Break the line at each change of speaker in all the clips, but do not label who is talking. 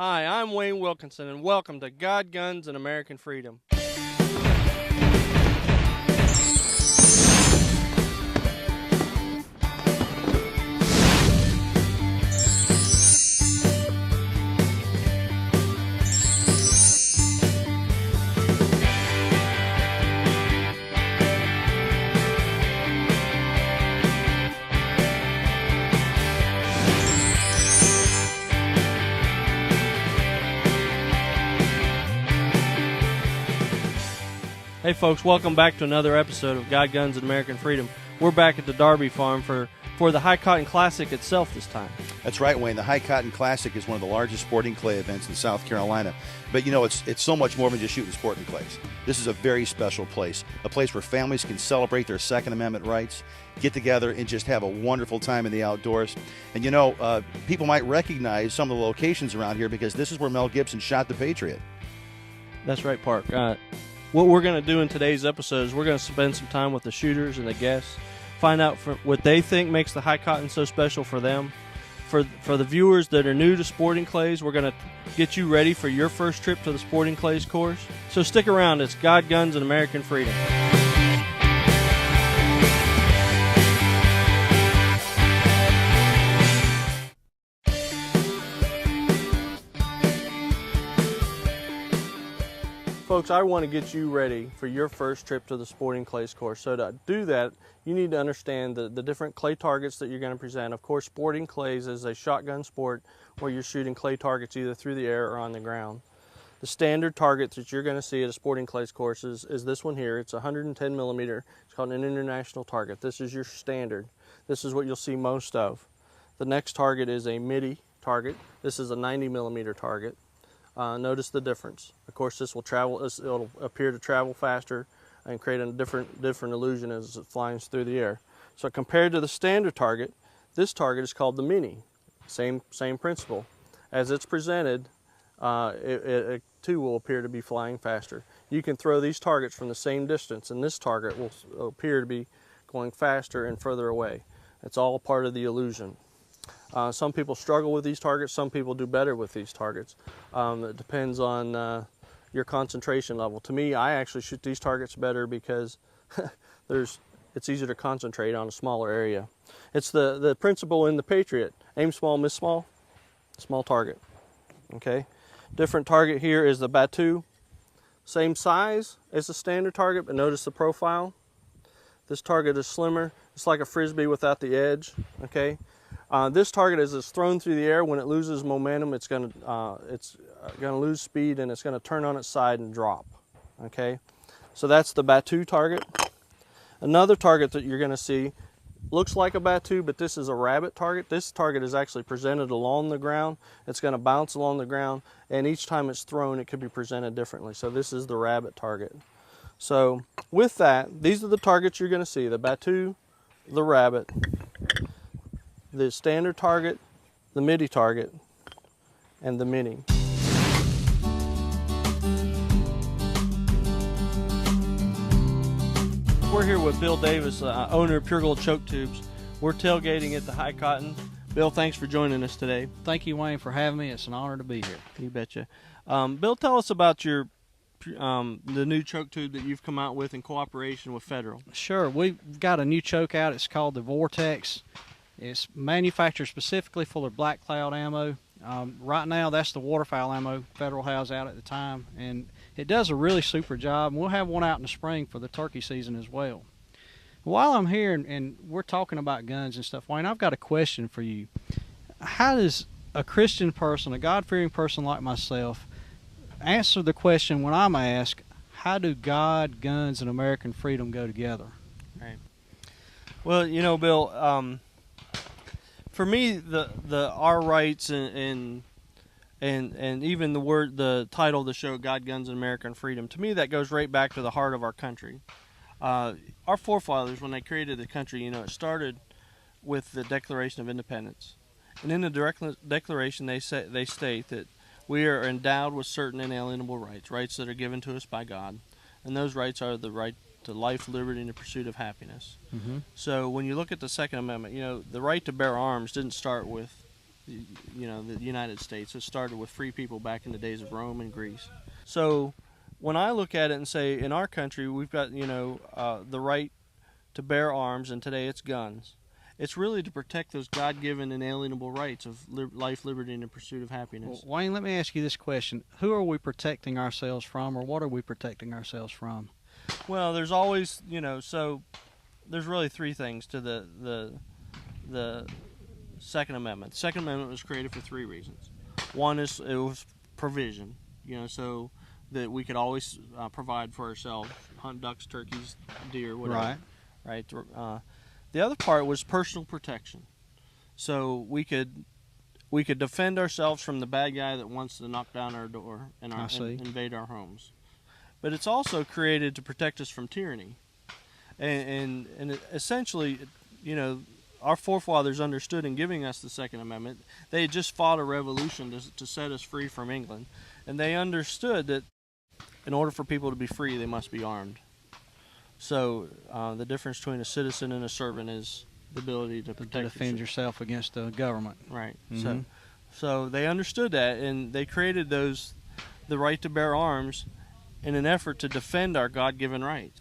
Hi, I'm Wayne Wilkinson, and welcome to God, Guns, and American Freedom. Hey folks, welcome back to another episode of God, Guns, and American Freedom. We're back at the Darby Farm for the High Cotton Classic itself this time.
That's right, Wayne. The High Cotton Classic is one of the largest sporting clay events in South Carolina. But you know, it's so much more than just shooting sporting clays. This is a very special place, a place where families can celebrate their Second Amendment rights, get together and just have a wonderful time in the outdoors. And you know, people might recognize some of the locations around here because this is where Mel Gibson shot the Patriot.
That's right, Park. What we're going to do in today's episode is we're going to spend some time with the shooters and the guests, find out what they think makes the High Cotton so special for them. For the viewers that are new to sporting clays, we're going to get you ready for your first trip to the sporting clays course. So stick around. It's God, Guns, and American Freedom. Folks, I want to get you ready for your first trip to the sporting clays course. So to do that, you need to understand the different clay targets that you're going to present. Of course, sporting clays is a shotgun sport where you're shooting clay targets either through the air or on the ground. The standard target that you're going to see at a sporting clays course is this one here. It's 110 millimeter. It's called an international target. This is your standard. This is what you'll see most of. The next target is a MIDI target. This is a 90 millimeter target. Notice the difference. Of course, this will travel. It'll appear to travel faster and create a different illusion as it flies through the air. So compared to the standard target, this target is called the Mini. Same principle. As it's presented, it too will appear to be flying faster. You can throw these targets from the same distance, and this target will appear to be going faster and further away. It's all part of the illusion. Some people struggle with these targets, some people do better with these targets. It depends on your concentration level. To me, I actually shoot these targets better because it's easier to concentrate on a smaller area. It's the principle in the Patriot. Aim small, miss small, small target. Okay? Different target here is the Batu. Same size as the standard target, but notice the profile. This target is slimmer. It's like a Frisbee without the edge. Okay? This target, as it's thrown through the air, when it loses momentum, it's going to lose speed and it's going to turn on its side and drop. Okay, so that's the Batu target. Another target that you're going to see looks like a Batu, but this is a rabbit target. This target is actually presented along the ground. It's going to bounce along the ground, and each time it's thrown, it could be presented differently. So this is the rabbit target. So with that, these are the targets you're going to see: the Batu, the rabbit, the standard target, the MIDI target, and the Mini. We're here with Bill Davis, owner of Pure Gold Choke Tubes. We're tailgating at the High Cotton. Bill, thanks for joining us today.
Thank you, Wayne, for having me. It's an honor to be here.
You betcha. Bill, tell us about the new choke tube that you've come out with in cooperation with Federal.
Sure. We've got a new choke out. It's called the Vortex. It's manufactured specifically for the black cloud ammo. Right now, that's the waterfowl ammo Federal has out at the time, and it does a really super job. And we'll have one out in the spring for the turkey season as well. While I'm here and we're talking about guns and stuff, Wayne, I've got a question for you. How does a Christian person, a God-fearing person like myself, answer the question when I'm asked, how do God, guns, and American freedom go together?
Right. Well, you know, Bill, for me, our rights and even the title of the show, God, Guns, and American Freedom, to me that goes right back to the heart of our country. Our forefathers, when they created the country, you know, it started with the Declaration of Independence, and in the Declaration they state that we are endowed with certain inalienable rights that are given to us by God, and those rights are the right to life, liberty, and the pursuit of happiness. Mm-hmm. So when you look at the Second Amendment, you know, the right to bear arms didn't start with you know, the United States. It started with free people back in the days of Rome and Greece. So when I look at it and say, in our country, we've got, you know, the right to bear arms, and today it's guns. It's really to protect those God-given inalienable rights of life, liberty, and the pursuit of happiness.
Well, Wayne, let me ask you this question. Who are we protecting ourselves from, or what are we protecting ourselves from?
Well, there's always, you know, so there's really three things to the Second Amendment. The Second Amendment was created for three reasons. One is it was provision, you know, so that we could always provide for ourselves, hunt ducks, turkeys, deer, whatever. Right. The other part was personal protection. So we could defend ourselves from the bad guy that wants to knock down our door and invade our homes. But it's also created to protect us from tyranny. And essentially, you know, our forefathers understood in giving us the Second Amendment. They had just fought a revolution to set us free from England. And they understood that in order for people to be free, they must be armed. So the difference between a citizen and a servant is the ability to
defend yourself against the government.
Right. So they understood that, and they created the right to bear arms in an effort to defend our God-given rights.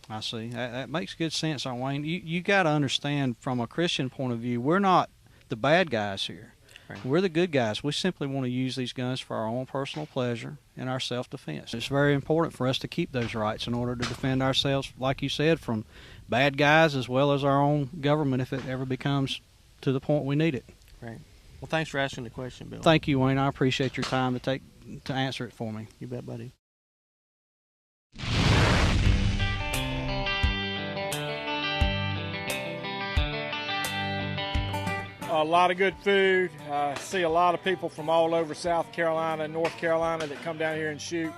I see. That makes good sense, Wayne. You got to understand, from a Christian point of view, we're not the bad guys here. Right. We're the good guys. We simply want to use these guns for our own personal pleasure and our self-defense. It's very important for us to keep those rights in order to defend ourselves, like you said, from bad guys as well as our own government if it ever becomes to the point we need it.
Right. Well, thanks for asking the question, Bill.
Thank you, Wayne. I appreciate your time to answer it for me.
You bet, buddy.
A lot of good food. I see a lot of people from all over South Carolina and North Carolina that come down here and shoot,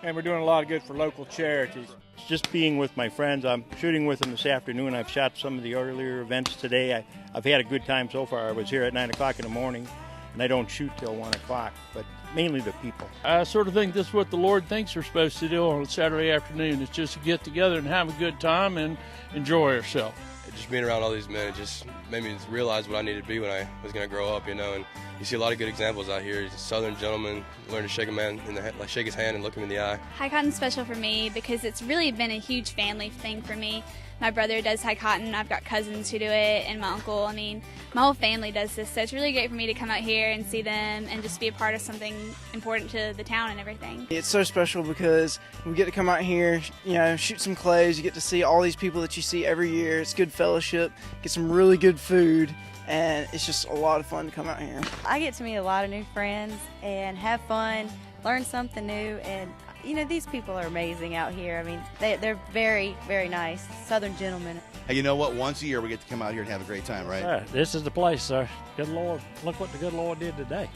and we're doing a lot of good for local charities.
Just being with my friends. I'm shooting with them this afternoon. I've shot some of the earlier events today. I've had a good time so far. I was here at 9 o'clock in the morning, and I don't shoot till 1 o'clock, but mainly the people.
I sort of think this is what the Lord thinks we're supposed to do on a Saturday afternoon. It's just to get together and have a good time and enjoy ourselves.
Just being around all these men, it just made me realize what I needed to be when I was going to grow up, you know. And you see a lot of good examples out here. Southern gentlemen learn to shake a man in the head, like shake his hand and look him in the eye.
High cotton's special for me because it's really been a huge family thing for me. My brother does high cotton. I've got cousins who do it, and my uncle. I mean, my whole family does this, so it's really great for me to come out here and see them and just be a part of something important to the town and everything.
It's so special because we get to come out here, you know, shoot some clays. You get to see all these people that you see every year. It's good fellowship, get some really good food, and it's just a lot of fun to come out here.
I get to meet a lot of new friends and have fun, learn something new, and you know, these people are amazing out here. I mean, they're very, very nice, Southern gentlemen.
Hey, you know what? Once a year we get to come out here and have a great time, right?
Sir, this is the place, sir. Good Lord, look what the good Lord did today.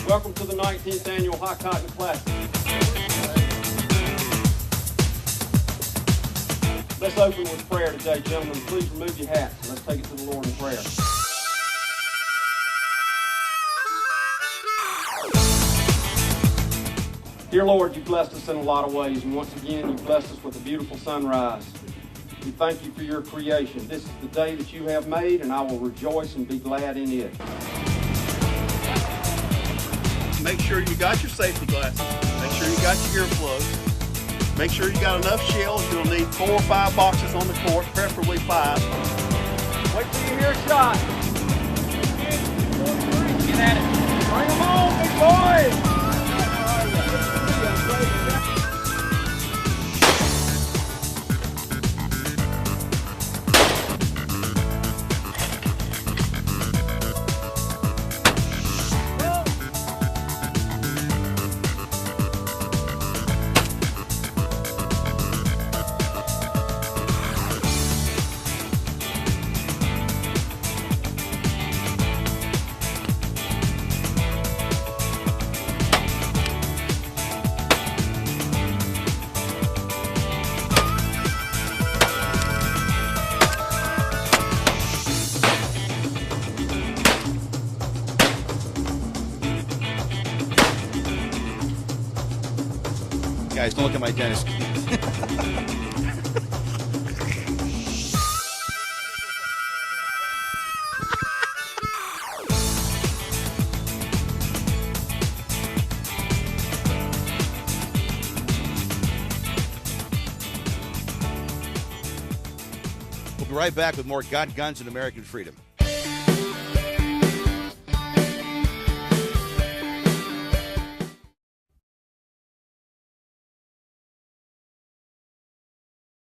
Welcome to the 19th Annual High Cotton Classic. Let's open with prayer today, gentlemen. Please remove your hats and let's take it to the Lord in prayer. Dear Lord, you blessed us in a lot of ways, and once again, you blessed us with a beautiful sunrise. We thank you for your creation. This is the day that you have made, and I will rejoice and be glad in it.
Make sure you got your safety glasses. Make sure you got your earplugs. Make sure you got enough shells. You'll need 4 or 5 boxes on the court, preferably 5.
Wait till you hear a shot. Get at it. Bring them on, big boys.
guys. Don't look at my dentist. We'll be right back with more God, Guns, and American Freedom.